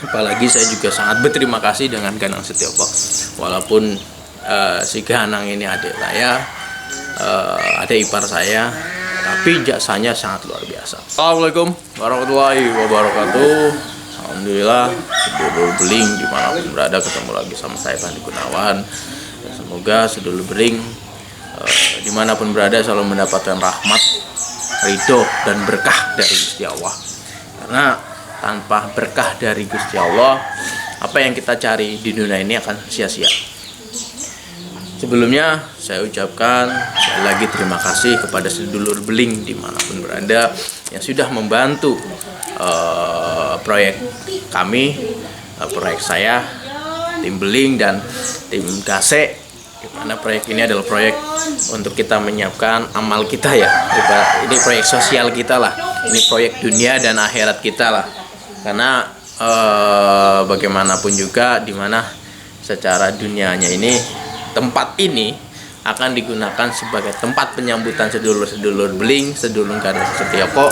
Apalagi saya juga sangat berterima kasih dengan Ganang Setioko. Walaupun si Ganang ini adik saya, adik ipar saya, tapi jasanya sangat luar biasa. Assalamualaikum warahmatullahi wabarakatuh. Alhamdulillah, sedulur beling dimanapun berada ketemu lagi sama saya Panji Gunawan. Dan semoga sedulur beling dimanapun berada selalu mendapatkan rahmat, ridho dan berkah dari Gusti Allah. Karena tanpa berkah dari Gusti Allah, apa yang kita cari di dunia ini akan sia-sia. Sebelumnya saya ucapkan sekali lagi terima kasih kepada sedulur beling dimanapun berada yang sudah membantu proyek kami, proyek saya, tim beling dan tim Gase. Dimana proyek ini adalah proyek untuk kita menyiapkan amal kita ya. Ini proyek sosial kita lah. Ini proyek dunia dan akhirat kita lah. Karena bagaimanapun juga dimana secara dunianya ini, tempat ini akan digunakan sebagai tempat penyambutan sedulur-sedulur beling, sedulur Ganang Setioko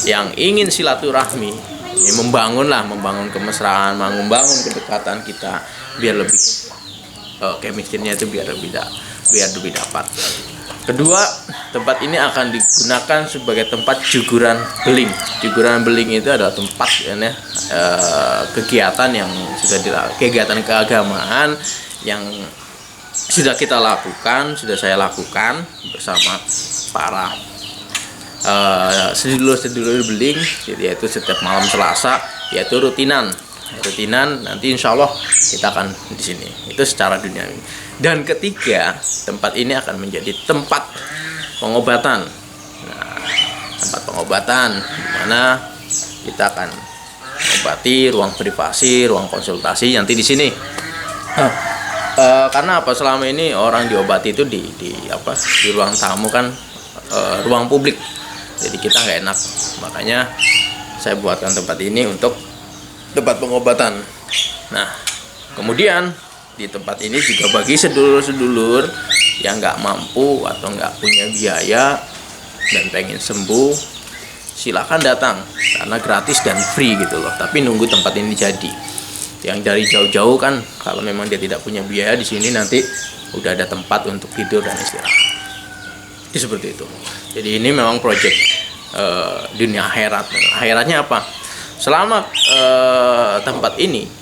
yang ingin silaturahmi, ini membangun kemesraan, membangun kedekatan kita biar lebih chemistry-nya itu biar lebih dapat. Kedua, tempat ini akan digunakan sebagai tempat juguran beling. Juguran beling itu adalah tempat kegiatan yang kegiatan keagamaan yang sudah kita lakukan, sudah saya lakukan bersama para sedulur-sedulur beling, yaitu setiap malam Selasa, yaitu rutinan nanti insya Allah kita akan di sini. Itu secara duniawi. Dan ketiga, tempat ini akan menjadi tempat pengobatan. Nah, tempat pengobatan di mana kita akan mengobati, ruang privasi, ruang konsultasi nanti di sini. Karena apa, selama ini orang diobati itu di ruang tamu kan, ruang publik. Jadi kita nggak enak. Makanya saya buatkan tempat ini untuk tempat pengobatan. Nah, kemudian di tempat ini juga bagi sedulur-sedulur yang nggak mampu atau nggak punya biaya dan pengen sembuh, silakan datang karena gratis dan free gitu loh. Tapi nunggu tempat ini jadi. Yang dari jauh-jauh kan, kalau memang dia tidak punya biaya, di sini nanti udah ada tempat untuk tidur dan istirahat. Jadi seperti itu. Jadi ini memang proyek dunia akhirat. Akhiratnya apa? Selama tempat ini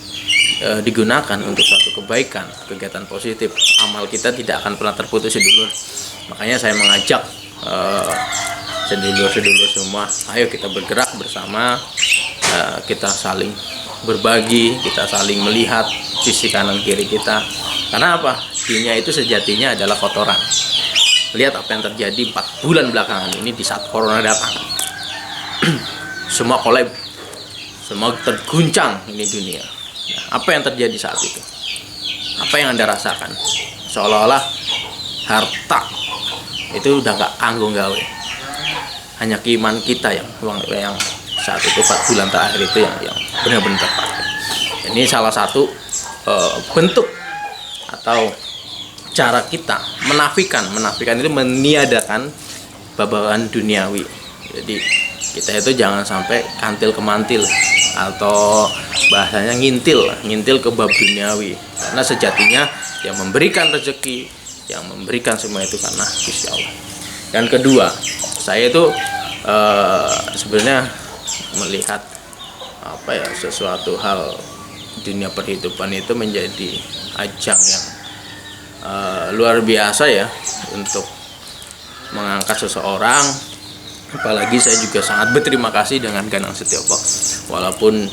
digunakan untuk suatu kebaikan, kegiatan positif, amal kita tidak akan pernah terputus sedulur. Makanya saya mengajak sedulur-sedulur semua, ayo kita bergerak bersama, kita saling berbagi, kita saling melihat sisi kanan kiri kita. Karena apa? Dunia itu sejatinya adalah kotoran. Lihat apa yang terjadi 4 bulan belakangan ini di saat corona datang. Semua kolab, semua terguncang ini dunia. Nah, apa yang terjadi saat itu? Apa yang Anda rasakan? Seolah-olah harta itu udah gak kanggo gawe. Hanya keiman kita yang saat itu 4 bulan terakhir itu yang benar-benar terpakai. Ini salah satu bentuk atau cara kita menafikan itu meniadakan babakan duniawi. Jadi kita itu jangan sampai kantil ke mantil atau bahasanya ngintil ke bab duniawi. Karena sejatinya yang memberikan rezeki, yang memberikan semua itu karena Gusti Allah. Dan kedua, saya itu sebenarnya melihat sesuatu hal dunia perhidupan itu menjadi ajang yang luar biasa ya untuk mengangkat seseorang. Apalagi saya juga sangat berterima kasih dengan Ganang Setioko. Walaupun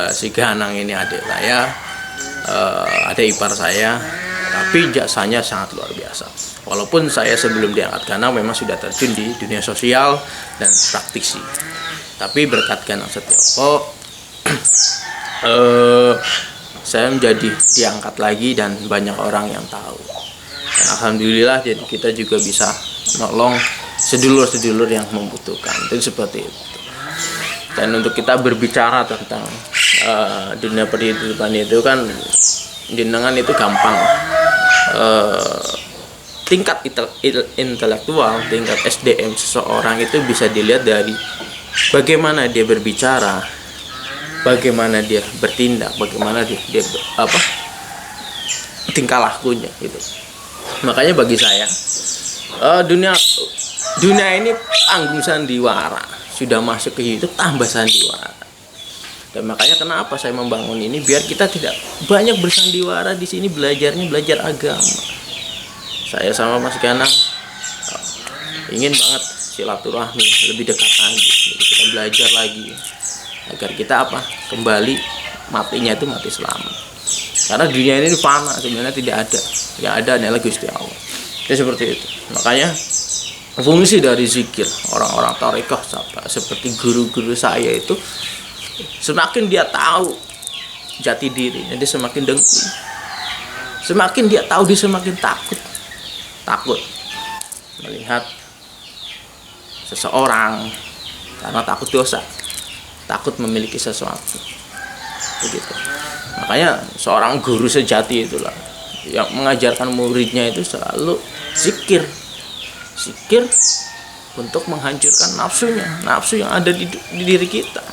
si Ganang ini adik saya, adik ipar saya, tapi jasanya sangat luar biasa. Walaupun saya sebelum diangkat Ganang memang sudah terjun di dunia sosial dan praktisi, tapi berkat Ganang Setioko saya menjadi diangkat lagi dan banyak orang yang tahu. Dan alhamdulillah, jadi kita juga bisa nolong sedulur-sedulur yang membutuhkan. Itu seperti itu. Dan untuk kita berbicara tentang dunia perhidupan itu kan, jenengan itu gampang. Tingkat intelektual, tingkat SDM seseorang itu bisa dilihat dari bagaimana dia berbicara, bagaimana dia bertindak, bagaimana dia tingkah lakunya gitu. Makanya bagi saya dunia ini panggung sandiwara, sudah masuk ke YouTube tambah sandiwara. Dan makanya kenapa saya membangun ini, biar kita tidak banyak bersandiwara di sini, belajar agama. Saya sama Mas Ganang ingin banget silaturahmi lebih dekat lagi. Jadi kita belajar lagi agar kita kembali matinya itu mati selamat. Karena dunia ini fana, sebenarnya tidak ada. Yang ada adalah Gusti Allah. Jadi seperti itu. Makanya fungsi dari zikir orang-orang tarekah seperti guru-guru saya itu, semakin dia tahu jati dirinya, dia semakin dengki. Semakin dia tahu, dia semakin takut melihat seseorang, karena takut dosa, takut memiliki sesuatu begitu. Makanya seorang guru sejati itulah yang mengajarkan muridnya itu selalu zikir untuk menghancurkan nafsu yang ada di diri kita.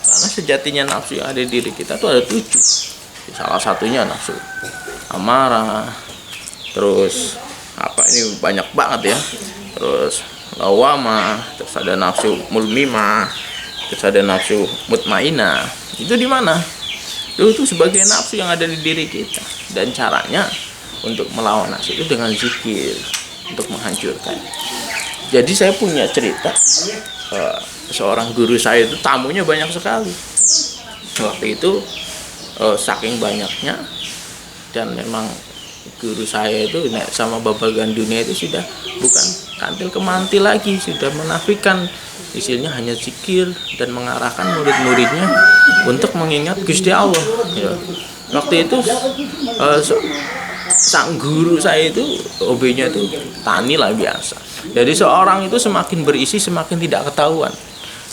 Karena sejatinya nafsu yang ada di diri kita itu ada 7. Salah satunya nafsu amarah, terus ini banyak banget ya, terus lawamah, terus ada nafsu mulmimah, terus ada nafsu mutmainah. Itu di mana? Itu sebagai nafsu yang ada di diri kita. Dan caranya untuk melawan nafsu itu dengan zikir, untuk menghancurkan. Jadi saya punya cerita, seorang guru saya itu tamunya banyak sekali. Waktu itu saking banyaknya, dan memang guru saya itu sama babagan dunia itu sudah bukan kantil kemantil lagi, sudah menafikan, isinya hanya zikir dan mengarahkan murid-muridnya untuk mengingat Gusti Allah ya. Waktu itu sang guru saya itu hobinya itu tani lah biasa. Jadi seorang itu semakin berisi semakin tidak ketahuan.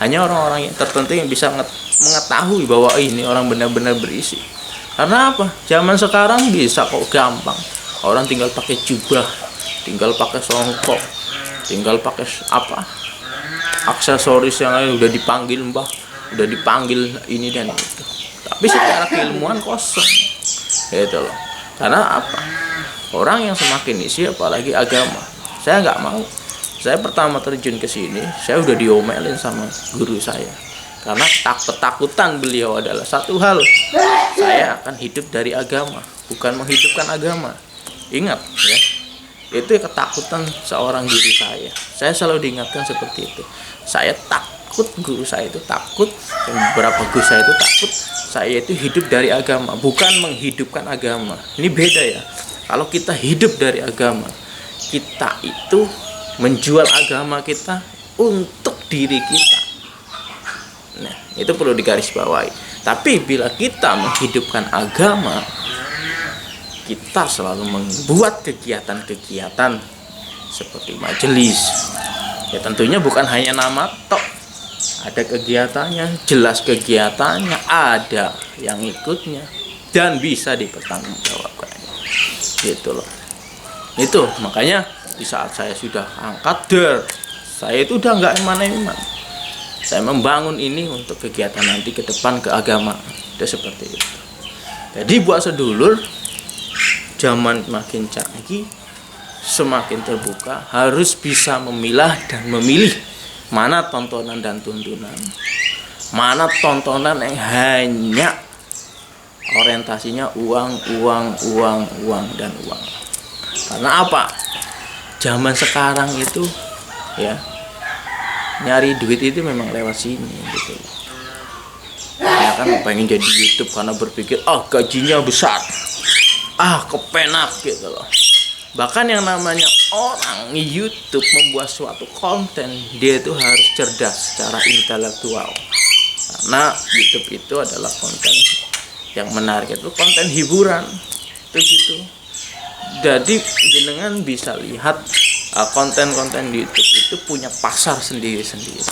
Hanya orang-orang yang tertentu yang bisa mengetahui bahwa ini orang benar-benar berisi. Karena apa? Zaman sekarang bisa kok gampang. Orang tinggal pakai jubah, tinggal pakai songkok, tinggal pakai aksesoris yang lain, udah dipanggil mbah, udah dipanggil ini dan itu. Tapi secara keilmuan kosong. Gitu loh. Karena apa? Orang yang semakin isi apalagi agama. Saya nggak mau. Saya pertama terjun ke sini, saya udah diomelin sama guru saya. Karena ketakutan beliau adalah satu hal, saya akan hidup dari agama, bukan menghidupkan agama. Ingat ya, itu ketakutan seorang guru saya. Saya selalu diingatkan seperti itu. Saya takut, guru saya itu takut, dan beberapa guru saya itu takut. Saya itu hidup dari agama, bukan menghidupkan agama. Ini beda ya. Kalau kita hidup dari agama, kita itu menjual agama kita untuk diri kita. Nah, itu perlu digarisbawahi. Tapi bila kita menghidupkan agama, kita selalu membuat kegiatan-kegiatan seperti majelis. Ya tentunya bukan hanya nama tok. Ada kegiatannya, jelas kegiatannya, ada yang ikutnya, dan bisa dipertanggungjawabkan. Gitu loh. Itu makanya di saat saya sudah angkat saya itu udah nggak eman-eman. Saya membangun ini untuk kegiatan nanti ke depan ke agama. Udah seperti itu. Jadi buat sedulur, zaman makin canggih, semakin terbuka, harus bisa memilah dan memilih mana tontonan dan tuntunan, mana tontonan yang hanya orientasinya uang dan uang. Karena apa? Zaman sekarang itu ya, nyari duit itu memang lewat sini gitu. Ya kan pengen jadi YouTube karena berpikir gajinya besar, kepenak gitu loh. Bahkan yang namanya orang YouTube membuat suatu konten, dia itu harus cerdas secara intelektual. Karena YouTube itu adalah konten yang menarik, itu konten hiburan. Itu gitu. Jadi jenengan bisa lihat konten-konten di YouTube itu punya pasar sendiri-sendiri.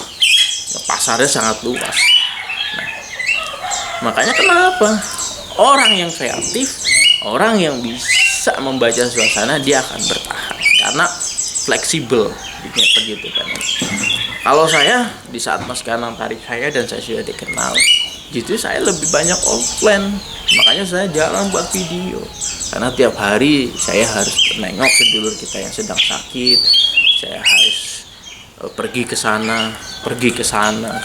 Pasarnya sangat luas. Nah, makanya kenapa orang yang kreatif, orang yang bisa membaca suasana, dia akan bertahan karena fleksibel begitu kan. Kalau saya di saat Mas Ganang tarik saya dan saya sudah dikenal, Justru saya lebih banyak offline, makanya saya jarang buat video, karena tiap hari saya harus nengok sedulur kita yang sedang sakit. Saya harus pergi ke sana, ke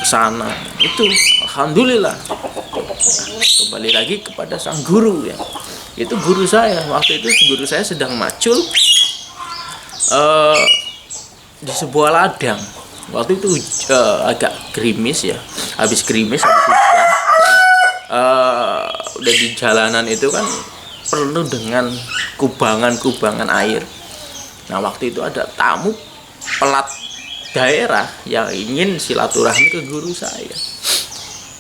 sana. Itu alhamdulillah. Nah, kembali lagi kepada sang guru ya. Itu guru saya. Waktu itu guru saya sedang macul di sebuah ladang. Waktu itu agak gerimis ya. Habis gerimis, habis hujan. Udah di jalanan itu kan penuh dengan kubangan air. Nah, waktu itu ada tamu pelat daerah yang ingin silaturahmi ke guru saya.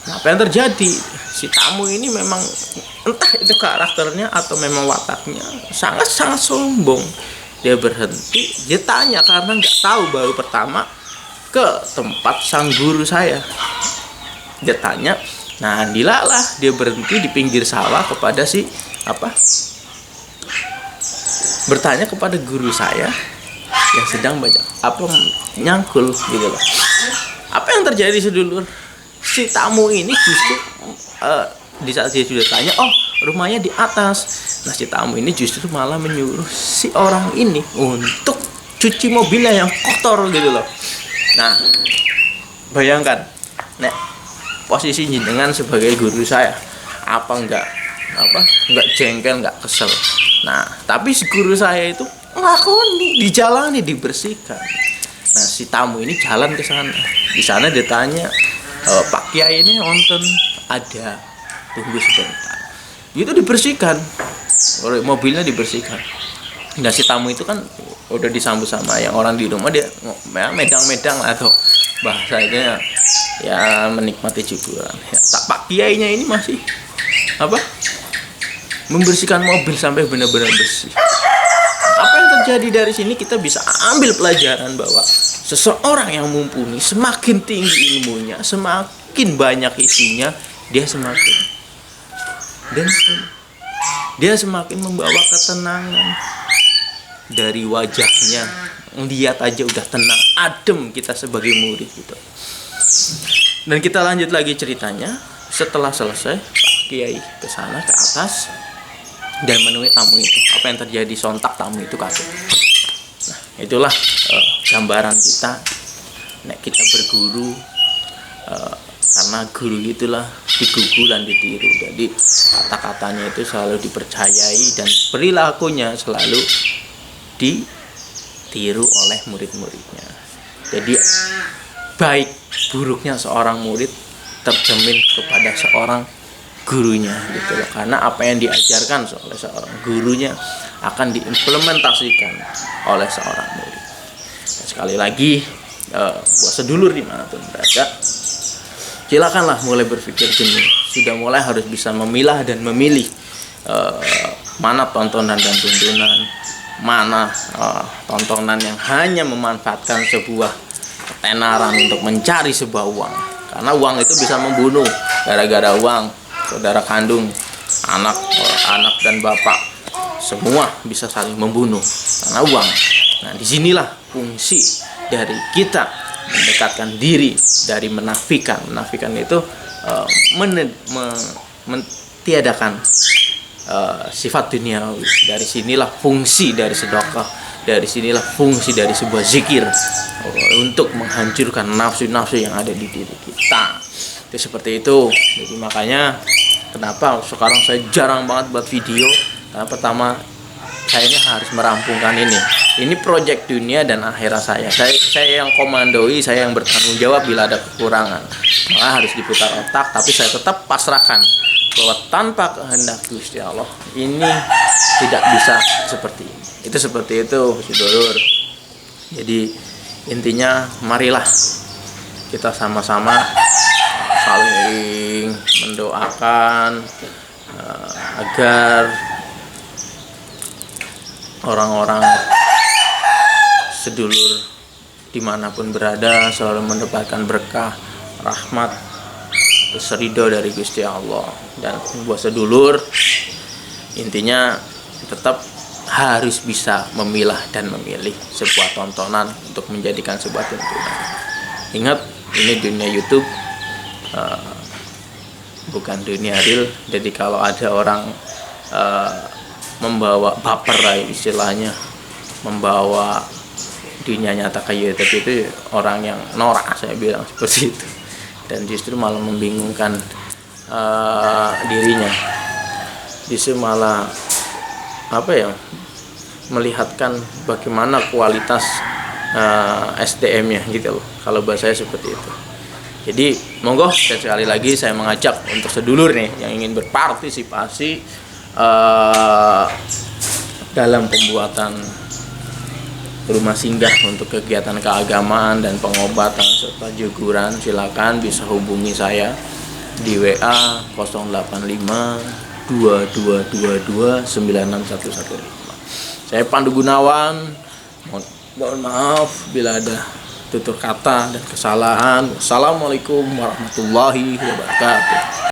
Nah, apa yang terjadi? Si tamu ini memang entah itu karakternya atau memang wataknya sangat sombong. Dia berhenti, dia tanya karena nggak tahu, baru pertama ke tempat sang guru saya. Dia tanya, nah dilalah dia berhenti di pinggir sawah kepada bertanya kepada guru saya yang sedang nyangkul gitu loh. Apa yang terjadi sedulur? Si tamu ini justru di saat dia sudah tanya, oh rumahnya di atas. Nah, si tamu ini justru malah menyuruh si orang ini untuk cuci mobilnya yang kotor gitu loh. Nah, bayangkan, posisi jenengan sebagai guru saya, enggak jengkel, enggak kesel. Nah, tapi si guru saya itu ngelakoni, dijalani, dibersihkan. Nah, si tamu ini jalan ke sana. Di sana dia tanya, Pak Kiai ini nonton, ada, tunggu sebentar. Itu dibersihkan, mobilnya dibersihkan. Nah, si tamu itu kan udah disambut sama yang orang di rumah, dia medang-medang atau bahasanya ya menikmati hiburan. Ya, Pak Kiainya ini masih membersihkan mobil sampai benar-benar bersih. Apa yang terjadi dari sini kita bisa ambil pelajaran bahwa seseorang yang mumpuni, semakin tinggi ilmunya, semakin banyak isinya, dia semakin membawa ketenangan dari wajahnya. Lihat aja udah tenang, adem kita sebagai murid gitu. Dan kita lanjut lagi ceritanya. Setelah selesai, Pak Kiai ke sana ke atas dan menemui tamu itu. Apa yang terjadi? Sontak tamu itu kaget. Nah, itulah gambaran kita. Kita berguru, karena guru itulah digugu dan ditiru. Jadi kata-katanya itu selalu dipercayai dan perilakunya selalu ditiru oleh murid-muridnya. Jadi baik buruknya seorang murid tercermin kepada seorang gurunya gitu loh. Karena apa yang diajarkan oleh seorang gurunya akan diimplementasikan oleh seorang murid. Dan sekali lagi, buat sedulur dimanapun berada, silakanlah mulai berpikir jernih. Sudah mulai harus bisa memilah dan memilih mana tontonan dan tuntunan, mana tontonan yang hanya memanfaatkan sebuah ketenaran untuk mencari sebuah uang. Karena uang itu bisa membunuh. Gara-gara uang, saudara kandung, anak dan bapak, semua bisa saling membunuh karena uang. Nah, disinilah fungsi dari kita mendekatkan diri dari menafikan. Menafikan itu mentiadakan sifat duniawi. Dari sinilah fungsi dari sedekah, dari sinilah fungsi dari sebuah zikir untuk menghancurkan nafsu-nafsu yang ada di diri kita. Itu seperti itu. Jadi makanya kenapa sekarang saya jarang banget buat video, karena pertama saya harus merampungkan ini proyek dunia dan akhirat saya yang komandoi, saya yang bertanggung jawab bila ada kekurangan. Maka harus diputar otak, tapi saya tetap pasrahkan bahwa tanpa kehendak Gusti Allah ini tidak bisa seperti ini. Itu seperti itu, saudara. Jadi intinya marilah kita sama-sama saling mendoakan agar orang-orang sedulur dimanapun berada selalu mendapatkan berkah, rahmat, ridho dari Gusti Allah. Dan buat sedulur, intinya tetap harus bisa memilah dan memilih sebuah tontonan untuk menjadikan sebuah tuntunan. Ingat, ini dunia YouTube, bukan dunia real. Jadi kalau ada orang membawa baper lah istilahnya, membawa dunia nyata kayak YouTube itu orang yang norak, saya bilang seperti itu, dan justru malah membingungkan dirinya, justru malah melihatkan bagaimana kualitas SDM-nya gitu loh, kalau bahasa saya seperti itu. Jadi monggo, sekali lagi saya mengajak untuk sedulur nih yang ingin berpartisipasi dalam pembuatan rumah singgah untuk kegiatan keagamaan dan pengobatan serta juguran, silakan bisa hubungi saya di WA 085 2222 96115. Saya Pandu Gunawan. Mohon maaf bila ada tutur kata dan kesalahan. Wassalamualaikum warahmatullahi wabarakatuh.